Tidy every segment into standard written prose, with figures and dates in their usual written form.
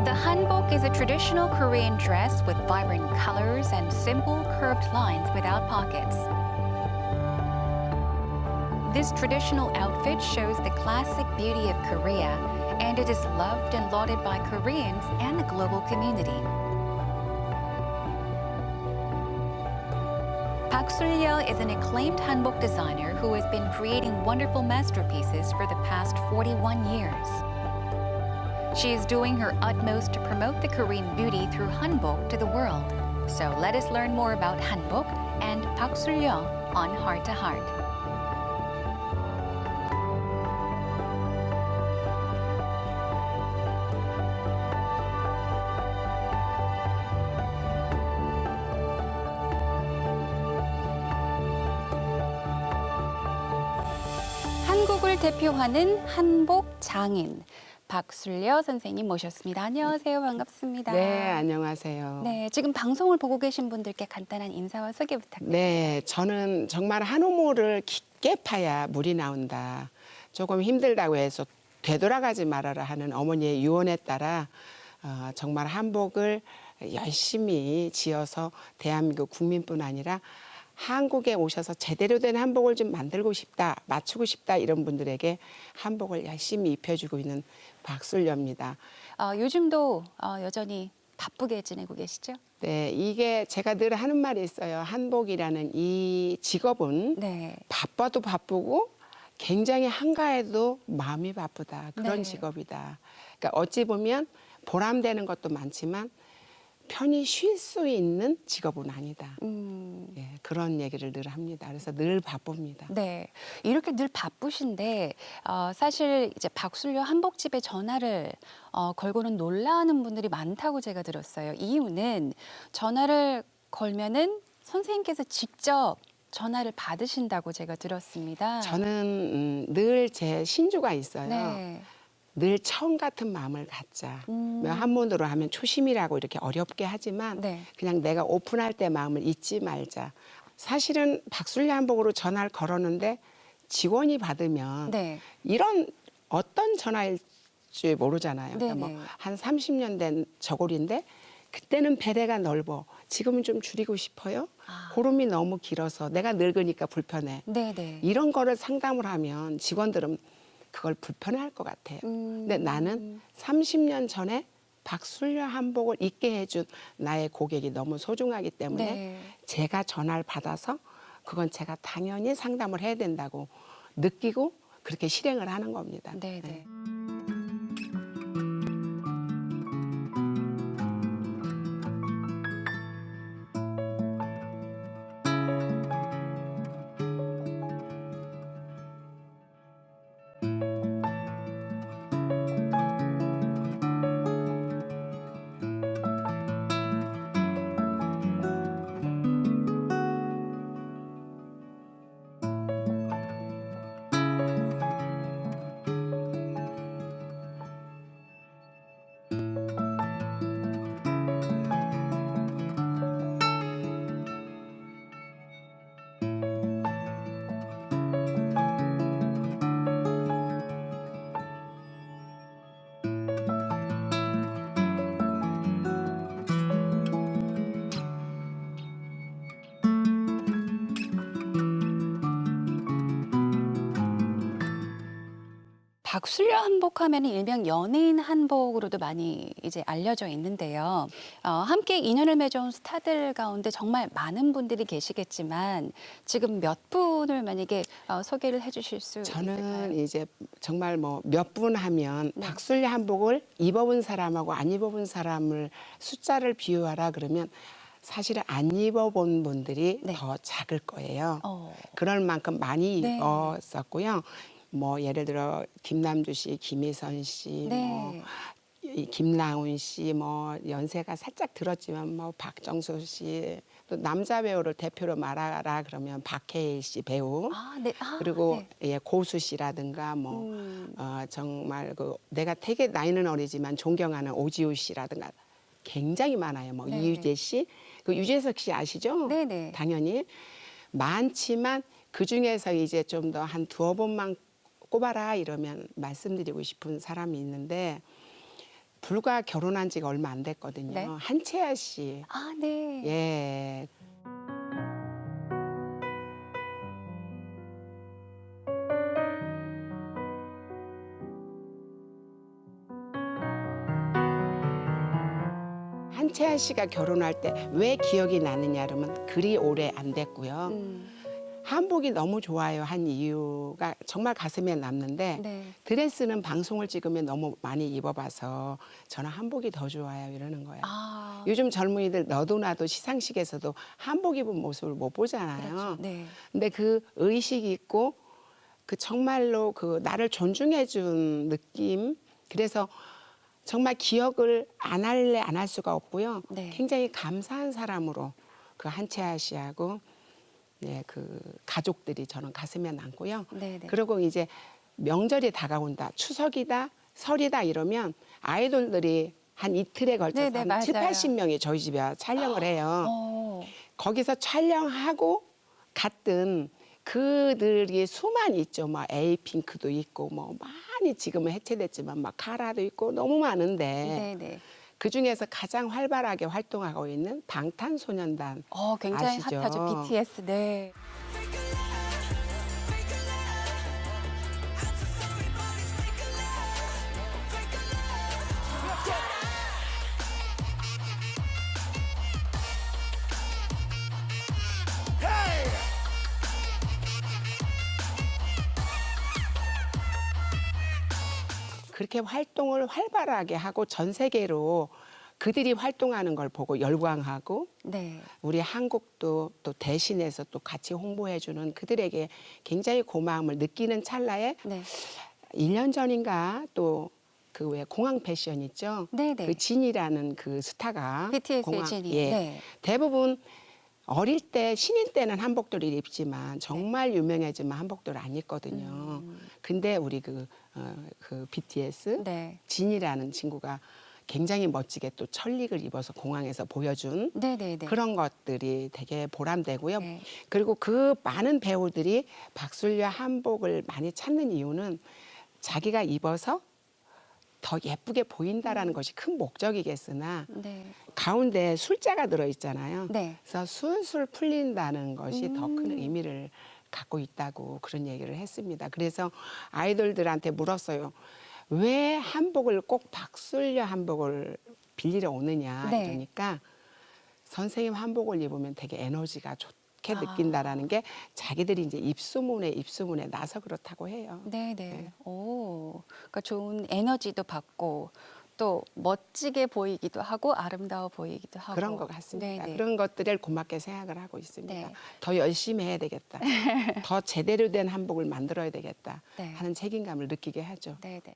The hanbok is a traditional Korean dress with vibrant colors and simple curved lines without pockets. This traditional outfit shows the classic beauty of Korea, and it is loved and lauded by Koreans and the global community. Park Sul-yeol is an acclaimed hanbok designer who has been creating wonderful masterpieces for the past 41 years. She is doing her utmost to promote the Korean beauty through hanbok to the world. So let us learn more about hanbok and Park Sul-yeol on Heart to Heart. 한국을 대표하는 한복 장인 박술려 선생님 모셨습니다. 안녕하세요. 반갑습니다. 네, 안녕하세요. 네, 지금 방송을 보고 계신 분들께 간단한 인사와 소개 부탁드립니다. 네, 저는 정말 한우물을 깊게 파야 물이 나온다. 조금 힘들다고 해서 되돌아가지 말아라 하는 어머니의 유언에 따라 정말 한복을 열심히 지어서 대한민국 국민뿐 아니라 한국에 오셔서 제대로 된 한복을 좀 만들고 싶다, 맞추고 싶다 이런 분들에게 한복을 열심히 입혀주고 있는 박술려입니다. 요즘도 여전히 바쁘게 지내고 계시죠? 네, 이게 제가 늘 하는 말이 있어요. 한복이라는 이 직업은 네. 바빠도 바쁘고 굉장히 한가해도 마음이 바쁘다. 그런 네. 직업이다. 그러니까 어찌 보면 보람되는 것도 많지만 편히 쉴 수 있는 직업은 아니다. 예, 그런 얘기를 늘 합니다. 그래서 늘 바쁩니다. 네, 이렇게 늘 바쁘신데 사실 이제 박술려 한복집에 전화를 걸고는 놀라는 분들이 많다고 제가 들었어요. 이유는 전화를 걸면은 선생님께서 직접 전화를 받으신다고 제가 들었습니다. 저는 늘 제 신조가 있어요. 네. 늘 처음 같은 마음을 갖자. 한문으로 하면 초심이라고 이렇게 어렵게 하지만 네. 그냥 내가 오픈할 때 마음을 잊지 말자. 사실은 박술려 한복으로 전화를 걸었는데 직원이 받으면 네. 이런 어떤 전화일지 모르잖아요. 네네. 그러니까 한 30년 된 저고리인데 그때는 배대가 넓어. 지금은 좀 줄이고 싶어요. 고름이 너무 길어서 내가 늙으니까 불편해. 네네. 이런 거를 상담을 하면 직원들은 그걸 불편해할 것 같아요. 근데 나는 30년 전에 박술려 한복을 입게 해준 나의 고객이 너무 소중하기 때문에 네. 제가 전화를 받아서 그건 제가 당연히 상담을 해야 된다고 느끼고 그렇게 실행을 하는 겁니다. 네네. 네. 박술려 한복하면 일명 연예인 한복으로도 많이 이제 알려져 있는데요. 함께 인연을 맺어온 스타들 가운데 정말 많은 분들이 계시겠지만 지금 몇 분을 만약에 소개를 해주실 수 저는 있을까요? 이제 정말 뭐 몇 분 하면 네. 박술려 한복을 입어본 사람하고 안 입어본 사람을 숫자를 비유하라 그러면 사실은 안 입어본 분들이 네. 더 작을 거예요. 어. 그럴 만큼 많이 네. 입었었고요. 뭐 예를 들어 김남주 씨, 김희선 씨, 네. 뭐 이 김나훈 씨, 뭐 연세가 살짝 들었지만 뭐 박정수 씨, 또 남자 배우를 대표로 말하라 그러면 박해일 씨 배우. 네. 그리고 네. 예, 고수 씨라든가 뭐 정말 그 내가 되게 나이는 어리지만 존경하는 오지우 씨라든가 굉장히 많아요. 뭐 네. 이유재 씨, 그 유재석 씨 아시죠? 네네. 당연히 많지만 그 중에서 이제 좀 더 한 두어 번만 꼽아라 이러면 말씀드리고 싶은 사람이 있는데 불과 결혼한 지가 얼마 안 됐거든요. 네. 한채아 씨. 아, 네. 예. 한채아 씨가 결혼할 때 왜 기억이 나느냐 그러면 그리 오래 안 됐고요. 한복이 너무 좋아요 한 이유가 정말 가슴에 남는데 네. 드레스는 방송을 찍으면 너무 많이 입어봐서 저는 한복이 더 좋아요 이러는 거예요. 아, 요즘 젊은이들 너도 나도 시상식에서도 한복 입은 모습을 못 보잖아요. 그렇죠. 네. 근데 그 의식이 있고 그 정말로 그 나를 존중해 준 느낌 그래서 정말 기억을 안 할래 안 할 수가 없고요. 네. 굉장히 감사한 사람으로 그 한채아 씨하고 네, 그 가족들이 저는 가슴에 남고요. 네, 네. 그리고 이제 명절이 다가온다, 추석이다, 설이다 이러면 아이돌들이 한 이틀에 걸쳐서 네, 네, 한 7, 맞아요. 80명이 저희 집에 와서 촬영을 해요. 거기서 촬영하고 갔던 그들이 수많이 있죠. 막 에이핑크도 있고 뭐 많이 지금은 해체됐지만 막 카라도 있고 너무 많은데 네, 네. 그 중에서 가장 활발하게 활동하고 있는 방탄소년단 굉장히 아시죠? 핫하죠. BTS. 네. 그렇게 활동을 활발하게 하고 전 세계로 그들이 활동하는 걸 보고 열광하고 네. 우리 한국도 또 대신해서 또 같이 홍보해주는 그들에게 굉장히 고마움을 느끼는 찰나에 네. 1년 전인가 또 그 왜 공항 패션 있죠? 네네. 그 진이라는 그 스타가 BTS의 진이. 예. 네. 대부분 어릴 때 신인 때는 한복들을 입지만 정말 유명해지면 한복들을 안 입거든요. 근데 우리 그 BTS 네. 진이라는 친구가 굉장히 멋지게 또 천릭을 입어서 공항에서 보여준 네, 네, 네. 그런 것들이 되게 보람되고요. 네. 그리고 그 많은 배우들이 박술려 한복을 많이 찾는 이유는 자기가 입어서 더 예쁘게 보인다라는 것이 큰 목적이겠으나 네. 가운데 술자가 들어있잖아요. 네. 그래서 술술 풀린다는 것이 더 큰 의미를 갖고 있다고 그런 얘기를 했습니다. 그래서 아이돌들한테 물었어요. 왜 한복을 꼭 박술려 한복을 빌리러 오느냐 네. 이러니까 선생님 한복을 입으면 되게 에너지가 좋게 느낀다라는 게 자기들이 이제 입소문에 나서 그렇다고 해요. 네, 네. 네. 오. 그러니까 좋은 에너지도 받고 또 멋지게 보이기도 하고 아름다워 보이기도 하고 그런 것 같습니다. 네, 네. 그런 것들을 고맙게 생각을 하고 있습니다. 네. 더 열심히 해야 되겠다. 더 제대로 된 한복을 만들어야 되겠다 네. 하는 책임감을 느끼게 하죠. 네, 네.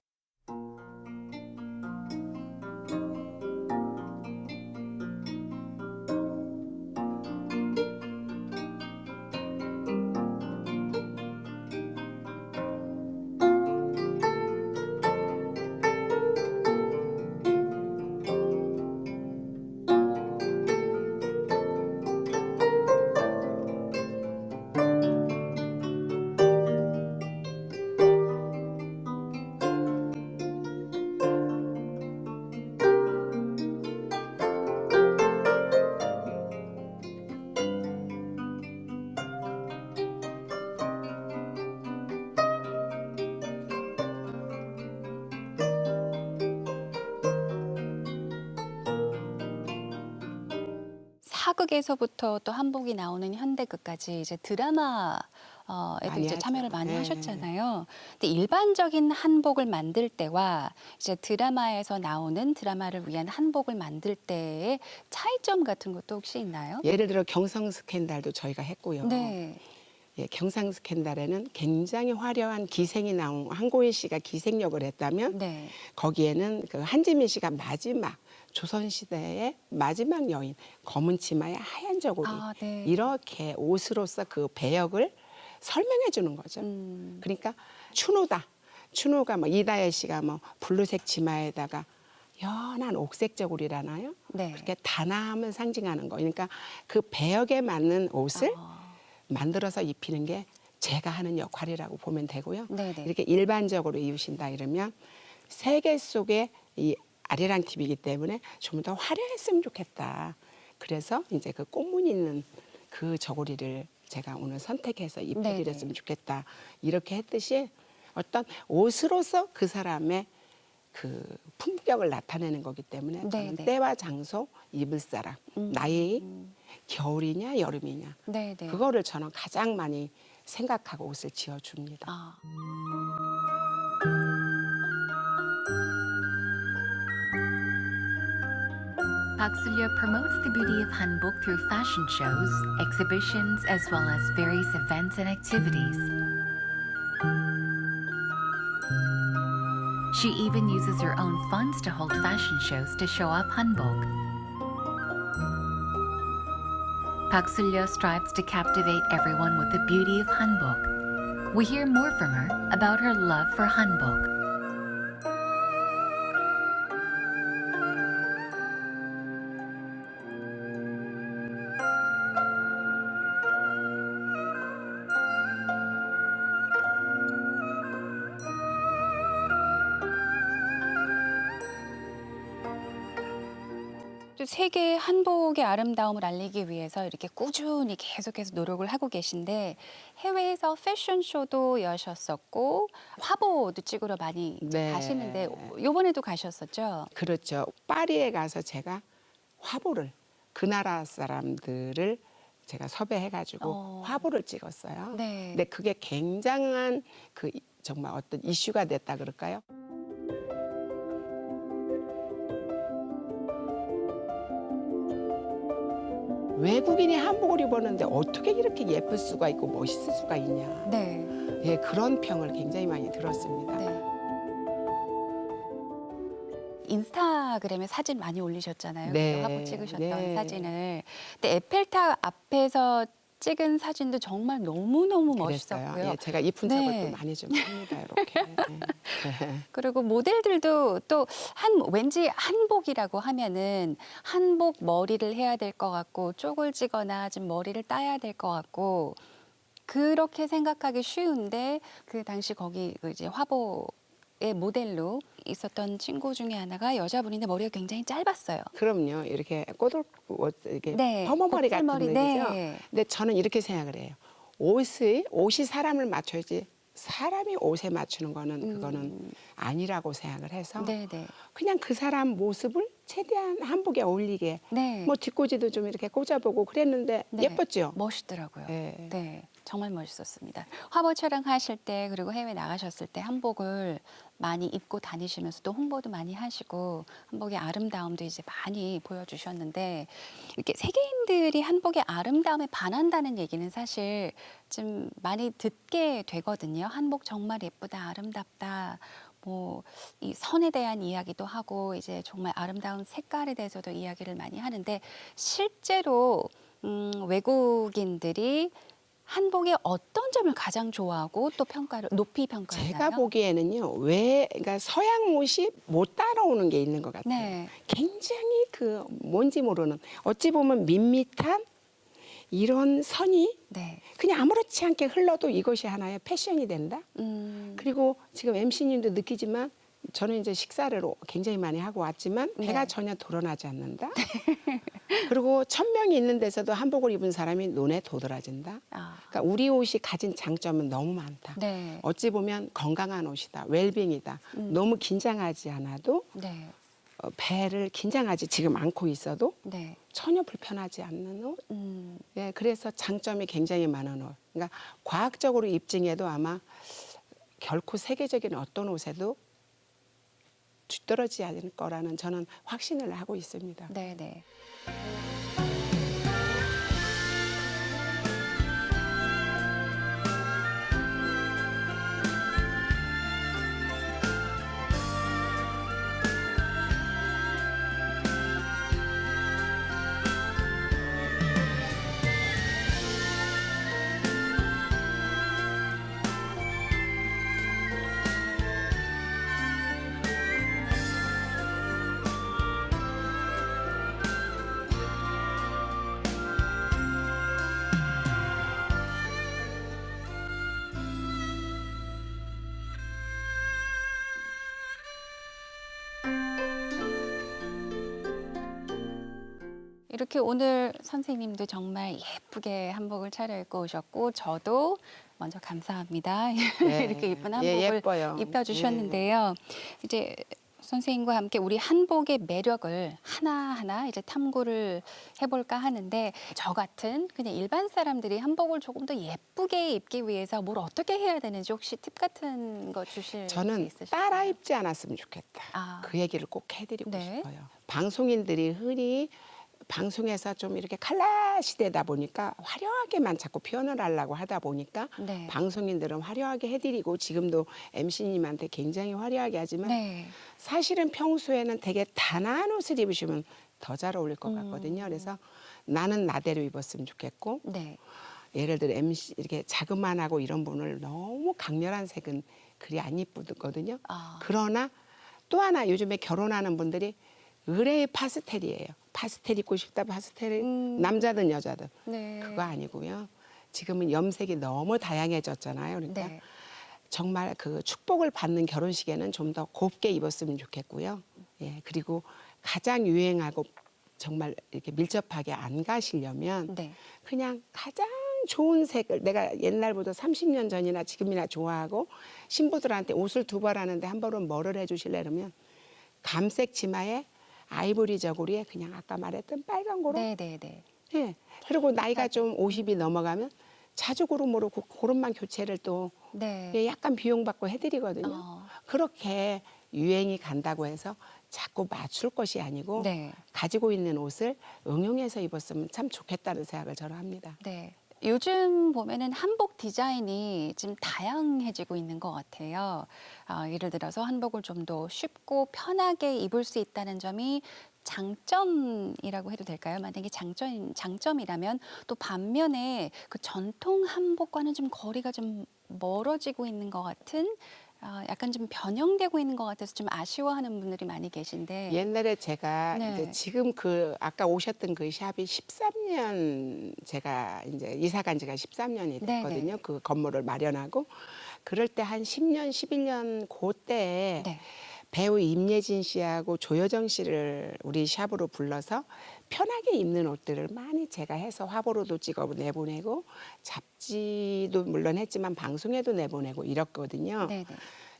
사극에서부터 또 한복이 나오는 현대극까지 이제 드라마에도 많이 이제 하죠. 참여를 많이 네. 하셨잖아요. 근데 일반적인 한복을 만들 때와 이제 드라마에서 나오는 드라마를 위한 한복을 만들 때의 차이점 같은 것도 혹시 있나요? 예를 들어 경성 스캔들도 저희가 했고요. 네. 예, 경상 스캔들에는 굉장히 화려한 기생이 나온 한고인 씨가 기생역을 했다면 네. 거기에는 그 한지민 씨가 마지막 조선시대의 마지막 여인 검은 치마에 하얀 저고리 아, 네. 이렇게 옷으로서 그 배역을 설명해 주는 거죠. 그러니까 추노다. 추노가 뭐 이다혜 씨가 뭐 블루색 치마에다가 연한 옥색 저고리라나요? 네. 그렇게 단아함을 상징하는 거. 그러니까 그 배역에 맞는 옷을 아. 만들어서 입히는 게 제가 하는 역할이라고 보면 되고요. 네네. 이렇게 일반적으로 입으신다 이러면 세계 속에 이 아리랑 TV이기 때문에 좀 더 화려했으면 좋겠다. 그래서 이제 그 꽃무늬 있는 그 저고리를 제가 오늘 선택해서 입혀드렸으면 좋겠다. 이렇게 했듯이 어떤 옷으로서 그 사람의 그 품격을 나타내는 거기 때문에 저는 네네. 때와 장소, 입을 사람, 나이, 겨울이냐 여름이냐 네네. 그거를 저는 가장 많이 생각하고 옷을 지어줍니다. 아. Park Seo promotes the beauty of hanbok through fashion shows, exhibitions, as well as various events and activities. She even uses her own funds to hold fashion shows to show off hanbok. Park Seo strives to captivate everyone with the beauty of hanbok. We hear more from her about her love for hanbok. 또 세계 한복의 아름다움을 알리기 위해서 이렇게 꾸준히 계속해서 노력을 하고 계신데 해외에서 패션쇼도 여셨었고 화보도 찍으러 많이 네. 가시는데 요번에도 가셨었죠? 그렇죠. 파리에 가서 제가 화보를 그 나라 사람들을 제가 섭외해가지고 화보를 찍었어요. 네. 근데 그게 굉장한 그 정말 어떤 이슈가 됐다 그럴까요? 외국인이 한복을 입었는데 어떻게 이렇게 예쁠 수가 있고 멋있을 수가 있냐. 네. 예, 그런 평을 굉장히 많이 들었습니다. 네. 인스타그램에 사진 많이 올리셨잖아요. 네. 그때 화보 찍으셨던 네. 사진을. 근데 에펠탑 앞에서 찍은 사진도 정말 너무너무 그랬어요. 멋있었고요. 예, 제가 이 분석을 네. 또 많이 좀 합니다. 이렇게. 네. 그리고 모델들도 또 왠지 한복이라고 하면은 한복 머리를 해야 될 것 같고 쪽을 지거나 좀 머리를 따야 될 것 같고 그렇게 생각하기 쉬운데 그 당시 거기 그 이제 화보의 모델로 있었던 친구 중에 하나가 여자분인데 머리가 굉장히 짧았어요. 그럼요. 이렇게 꼬들 이렇게 네, 퍼머머리 같은 곱슬머리, 얘기죠. 네. 근데 저는 이렇게 생각을 해요. 옷이 사람을 맞춰야지 사람이 옷에 맞추는 거는 그거는 아니라고 생각을 해서 네네. 그냥 그 사람 모습을 최대한 한복에 어울리게 네. 뭐 뒷꽂이도 좀 이렇게 꽂아보고 그랬는데 네. 예뻤죠. 멋있더라고요. 네. 네, 정말 멋있었습니다. 화보 촬영하실 때 그리고 해외 나가셨을 때 한복을 많이 입고 다니시면서 또 홍보도 많이 하시고 한복의 아름다움도 이제 많이 보여주셨는데 이렇게 세계인들이 한복의 아름다움에 반한다는 얘기는 사실 좀 많이 듣게 되거든요. 한복 정말 예쁘다, 아름답다. 뭐 이 선에 대한 이야기도 하고 이제 정말 아름다운 색깔에 대해서도 이야기를 많이 하는데 실제로 외국인들이 한복의 어떤 점을 가장 좋아하고 또 높이 평가하나요? 제가 보기에는요. 그러니까 서양 옷이 못 따라오는 게 있는 것 같아요. 네. 굉장히 그 뭔지 모르는 어찌 보면 밋밋한 이런 선이 네. 그냥 아무렇지 않게 흘러도 이것이 하나의 패션이 된다. 그리고 지금 MC님도 느끼지만 저는 이제 식사를 굉장히 많이 하고 왔지만 배가 네. 전혀 돌아나지 않는다. 그리고 1000명이 있는 데서도 한복을 입은 사람이 눈에 도드라진다. 아. 그러니까 우리 옷이 가진 장점은 너무 많다. 네. 어찌 보면 건강한 옷이다, 웰빙이다. 너무 긴장하지 않아도 네. 배를 긴장하지 지금 않고 있어도 네. 전혀 불편하지 않는 옷. 음. 예, 그래서 장점이 굉장히 많은 옷. 그러니까 과학적으로 입증해도 아마 결코 세계적인 어떤 옷에도 뒤떨어지지 않을 거라는 저는 확신을 하고 있습니다. 네, 네. 이렇게 오늘 선생님도 정말 예쁘게 한복을 차려입고 오셨고 저도 먼저 감사합니다. 네. 이렇게 예쁜 예, 한복을 예뻐요. 입혀주셨는데요. 이제 선생님과 함께 우리 한복의 매력을 하나하나 이제 탐구를 해볼까 하는데 저 같은 그냥 일반 사람들이 한복을 조금 더 예쁘게 입기 위해서 뭘 어떻게 해야 되는지 혹시 팁 같은 거 주실 수 저는 있으실까요? 따라 입지 않았으면 좋겠다. 아. 그 얘기를 꼭 해드리고 네. 싶어요. 방송인들이 흔히 방송에서 좀 이렇게 칼라 시대다 보니까 화려하게만 자꾸 표현을 하려고 하다 보니까 네. 방송인들은 화려하게 해드리고 지금도 MC님한테 굉장히 화려하게 하지만 네. 사실은 평소에는 되게 단아한 옷을 입으시면 더 잘 어울릴 것 같거든요. 그래서 나는 나대로 입었으면 좋겠고 네. 예를 들어 MC 이렇게 자그만하고 이런 분을 너무 강렬한 색은 그리 안 이쁘거든요. 아. 그러나 또 하나 요즘에 결혼하는 분들이 의뢰의 파스텔이에요. 파스텔 입고 싶다 파스텔 남자든 여자든 네. 그거 아니고요. 지금은 염색이 너무 다양해졌잖아요. 그러니까 네. 정말 그 축복을 받는 결혼식에는 좀 더 곱게 입었으면 좋겠고요. 예, 그리고 가장 유행하고 정말 이렇게 밀접하게 안 가시려면 네. 그냥 가장 좋은 색을 내가 옛날부터 30년 전이나 지금이나 좋아하고 신부들한테 옷을 두 벌 하는데 한 벌은 뭐를 해주실래 그러면 감색 치마에 아이보리 저고리에 그냥 아까 말했던 빨간 거로 네, 네, 네. 예. 그리고 나이가 좀 50이 넘어가면 자주 고름으로 고름만 교체를 또 네. 예, 약간 비용 받고 해드리거든요. 어. 그렇게 유행이 간다고 해서 자꾸 맞출 것이 아니고 네. 가지고 있는 옷을 응용해서 입었으면 참 좋겠다는 생각을 저는 합니다. 네. 요즘 보면은 한복 디자인이 좀 다양해지고 있는 것 같아요. 예를 들어서 한복을 좀 더 쉽고 편하게 입을 수 있다는 점이 장점이라고 해도 될까요? 만약에 장점이라면 또 반면에 그 전통 한복과는 좀 거리가 좀 멀어지고 있는 것 같은 약간 좀 변형되고 있는 것 같아서 좀 아쉬워하는 분들이 많이 계신데 옛날에 제가 네. 이제 지금 그 아까 오셨던 그 샵이 13년 제가 이제 이사 간 지가 13년이 네네. 됐거든요. 그 건물을 마련하고 그럴 때 한 10년, 11년 그때에 네. 배우 임예진 씨하고 조여정 씨를 우리 샵으로 불러서 편하게 입는 옷들을 많이 제가 해서 화보로도 찍어 내보내고 잡지도 물론 했지만 방송에도 내보내고 이랬거든요. 네네.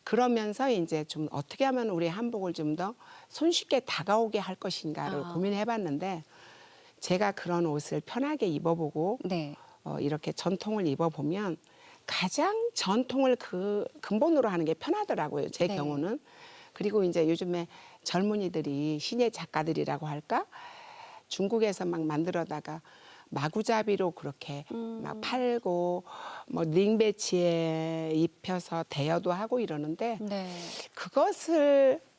그러면서 이제 좀 어떻게 하면 우리 한복을 좀 더 손쉽게 다가오게 할 것인가를 아. 고민해봤는데 제가 그런 옷을 편하게 입어보고 네. 이렇게 전통을 입어보면 가장 전통을 그 근본으로 하는 게 편하더라고요. 제 네. 경우는. 그리고 이제 요즘에 젊은이들이 신예 작가들이라고 할까? 중국에서 막 만들어다가 마구잡이로 그렇게 막 팔고 뭐 링배치에 입혀서 대여도 하고 이러는데 네.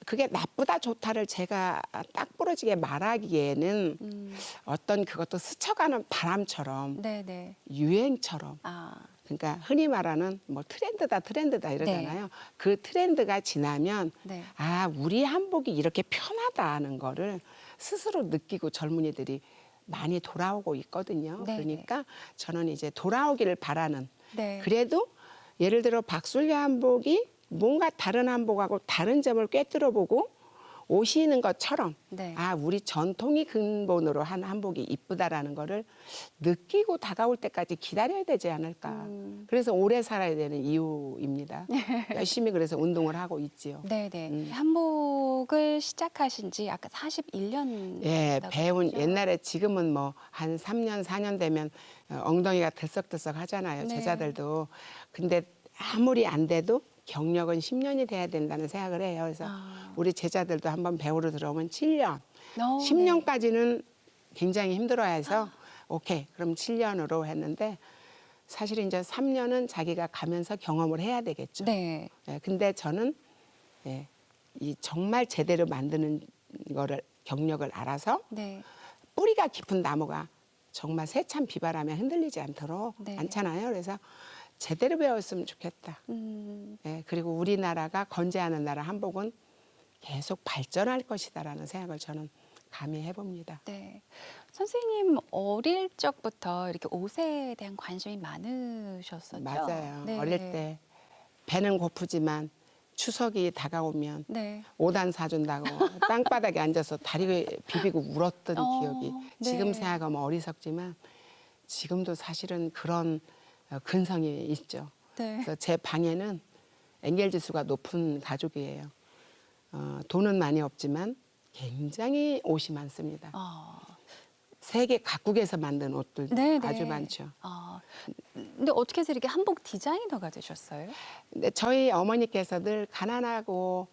그게 나쁘다 좋다를 제가 딱 부러지게 말하기에는 어떤 그것도 스쳐가는 바람처럼 네네. 유행처럼 아. 그러니까 흔히 말하는 뭐 트렌드다 이러잖아요. 그 트렌드가 지나면 네. 아 우리 한복이 이렇게 편하다는 거를 스스로 느끼고 젊은이들이 많이 돌아오고 있거든요. 네네. 그러니까 저는 이제 돌아오기를 바라는 네. 그래도 예를 들어 박술려 한복이 뭔가 다른 한복하고 다른 점을 꿰뚫어보고 오시는 것처럼 네. 아 우리 전통이 근본으로 한 한복이 이쁘다라는 거를 느끼고 다가올 때까지 기다려야 되지 않을까. 그래서 오래 살아야 되는 이유입니다. 열심히 그래서 운동을 하고 있지요. 네네. 한복을 시작하신 지 아까 41년. 예, 배운 옛날에 지금은 뭐 한 3년, 4년 되면 엉덩이가 들썩들썩 하잖아요. 네. 제자들도. 근데 아무리 안 돼도 경력은 10년이 돼야 된다는 생각을 해요. 그래서 우리 제자들도 한번 배우러 들어오면 7년, 10년까지는 굉장히 힘들어해서 오케이, 그럼 7년으로 했는데 사실 이제 3년은 자기가 가면서 경험을 해야 되겠죠. 네. 예, 근데 저는 예, 이 정말 제대로 만드는 거를 경력을 알아서 네. 뿌리가 깊은 나무가 정말 세찬 비바람에 흔들리지 않도록 네. 않잖아요. 그래서 제대로 배웠으면 좋겠다. 예, 그리고 우리나라가 건재하는 나라 한복은 계속 발전할 것이다라는 생각을 저는 감히 해봅니다. 네. 선생님 어릴 적부터 이렇게 옷에 대한 관심이 많으셨었죠? 맞아요. 네. 어릴 때 배는 고프지만 추석이 다가오면 네. 5단 사준다고 땅바닥에 앉아서 다리 비비고 울었던 기억이 지금 네. 생각하면 어리석지만 지금도 사실은 그런 근성이 있죠. 네. 그래서 제 방에는 엔겔지수가 높은 가족이에요. 돈은 많이 없지만 굉장히 옷이 많습니다. 아, 세계 각국에서 만든 옷들 네, 네. 아주 많죠. 아, 근데 어떻게 해서 이렇게 한복 디자이너가 되셨어요? 근데 저희 어머니께서 늘 가난하고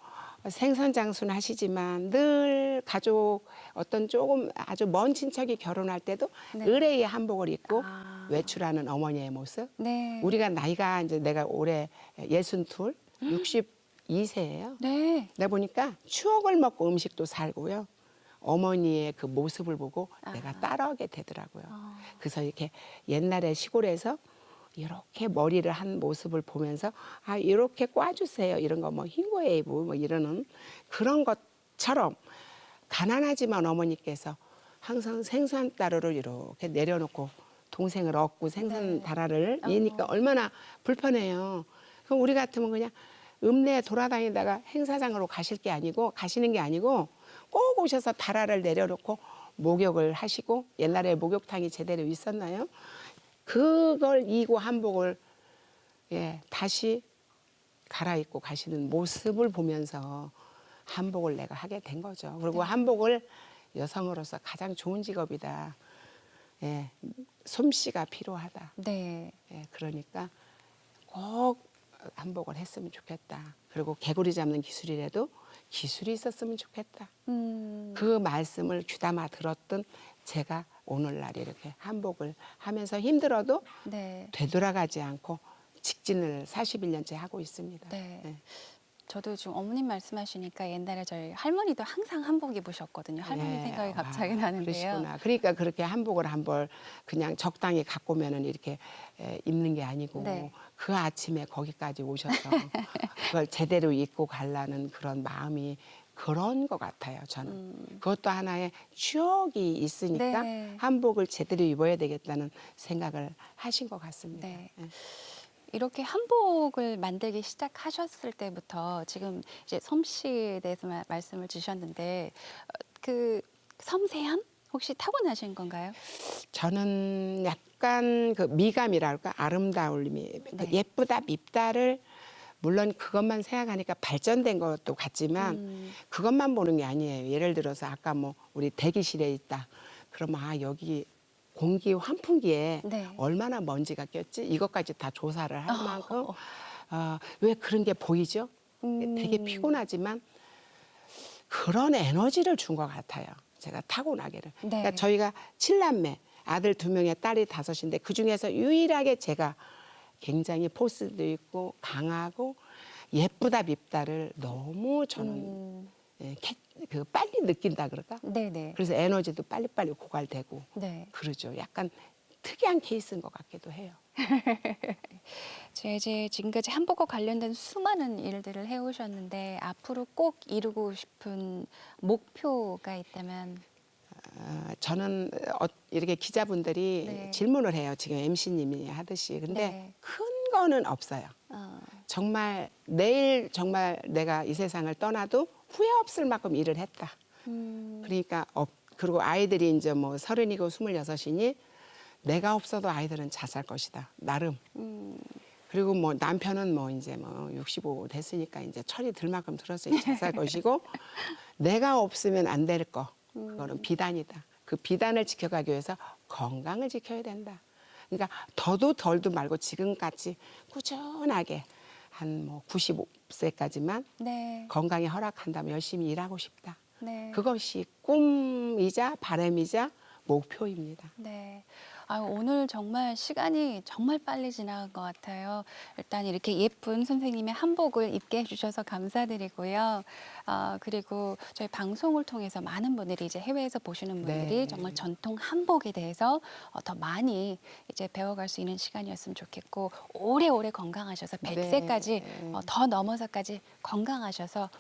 생선장순하시지만 늘 가족 어떤 조금 아주 먼 친척이 결혼할 때도 네. 의뢰의 한복을 입고 아. 외출하는 어머니의 모습. 네. 우리가 나이가 이제 내가 올해 62, 62세예요. 네. 내가 보니까 추억을 먹고 음식도 살고요. 어머니의 그 모습을 보고 내가 따라오게 되더라고요. 그래서 이렇게 옛날에 시골에서 이렇게 머리를 한 모습을 보면서 아 이렇게 꽈주세요 이런 거 뭐 흰거웨이브 뭐 이러는 그런 것처럼 가난하지만 어머니께서 항상 생선 따로를 이렇게 내려놓고 동생을 얻고 생선 네. 다라를 이니까 얼마나 불편해요. 그럼 우리 같으면 그냥 읍내에 돌아다니다가 행사장으로 가시는 게 아니고 꼭 오셔서 다라를 내려놓고 목욕을 하시고 옛날에 목욕탕이 제대로 있었나요? 그걸 이고 한복을 다시 갈아입고 가시는 모습을 보면서 한복을 내가 하게 된 거죠. 그리고 한복을 여성으로서 가장 좋은 직업이다. 솜씨가 필요하다. 네. 그러니까 꼭 한복을 했으면 좋겠다. 그리고 개구리 잡는 기술이라도 기술이 있었으면 좋겠다. 그 말씀을 귀담아 들었던 제가 오늘날 이렇게 한복을 하면서 힘들어도 네. 되돌아가지 않고 직진을 41년째 하고 있습니다. 네. 네. 저도 지금 어머님 말씀하시니까 옛날에 저희 할머니도 항상 한복 입으셨거든요. 할머니 네. 생각이 갑자기 아, 나는데요. 그러시구나. 그러니까 그렇게 한복을 한 벌 그냥 적당히 갖고 오면은 이렇게 입는 게 아니고 네. 그 아침에 거기까지 오셔서 그걸 제대로 입고 가려는 그런 마음이 그런 것 같아요. 저는 그것도 하나의 추억이 있으니까 네. 한복을 제대로 입어야 되겠다는 생각을 하신 것 같습니다. 네. 네. 이렇게 한복을 만들기 시작하셨을 때부터 지금 이제 솜씨에 대해서 말씀을 주셨는데 그 섬세함 혹시 타고나신 건가요? 저는 약간 그 미감이랄까 아름다움이 그 네. 예쁘다 밉다를 물론 그것만 생각하니까 발전된 것도 같지만 그것만 보는 게 아니에요. 예를 들어서 아까 뭐 우리 대기실에 있다. 그러면 아 여기 공기 환풍기에 네. 얼마나 먼지가 꼈지? 이것까지 다 조사를 할 만큼 왜 그런 게 보이죠? 되게 피곤하지만 그런 에너지를 준 것 같아요. 제가 타고나기를. 네. 그러니까 저희가 7남매, 아들 2명에 딸이 5인데 그중에서 유일하게 제가 굉장히 포스도 있고 강하고 예쁘다 밉다를 너무 저는 그 빨리 느낀다 그럴까? 네네. 그래서 에너지도 빨리빨리 고갈되고 네. 그러죠. 약간 특이한 케이스인 것 같기도 해요. 제가 이제 지금까지 한복과 관련된 수많은 일들을 해오셨는데 앞으로 꼭 이루고 싶은 목표가 있다면 저는 이렇게 기자분들이 네. 질문을 해요. 지금 MC님이 하듯이. 근데 네. 큰 거는 없어요. 어, 정말 내일 정말 내가 이 세상을 떠나도 후회 없을 만큼 일을 했다. 그러니까 그리고 아이들이 이제 뭐 30이고 26이니 내가 없어도 아이들은 잘 살 것이다. 나름. 그리고 뭐 남편은 뭐 이제 뭐 65 됐으니까 이제 철이 들 만큼 들었으니 잘 살 것이고 내가 없으면 안 될 거. 그거는 비단이다. 그 비단을 지켜가기 위해서 건강을 지켜야 된다. 그러니까 더도 덜도 말고 지금같이 꾸준하게 한 뭐 95세까지만 네. 건강이 허락한다면 열심히 일하고 싶다. 네. 그것이 꿈이자 바람이자 목표입니다. 네. 아유, 오늘 정말 시간이 정말 빨리 지나간 것 같아요. 일단 이렇게 예쁜 선생님의 한복을 입게 해주셔서 감사드리고요. 그리고 저희 방송을 통해서 많은 분들이 이제 해외에서 보시는 분들이 네. 정말 전통 한복에 대해서 더 많이 이제 배워갈 수 있는 시간이었으면 좋겠고 오래오래 건강하셔서 100세까지 더 넘어서까지 건강하셔서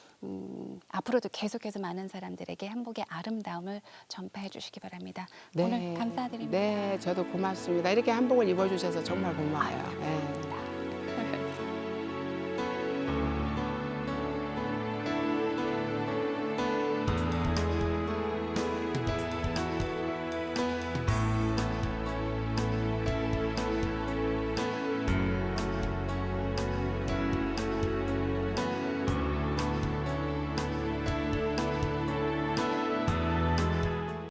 앞으로도 계속해서 많은 사람들에게 한복의 아름다움을 전파해 주시기 바랍니다. 오늘 감사드립니다. 네, 저도 고맙습니다. 이렇게 한복을 입어주셔서 정말 고마워요. 네. 감사합니다.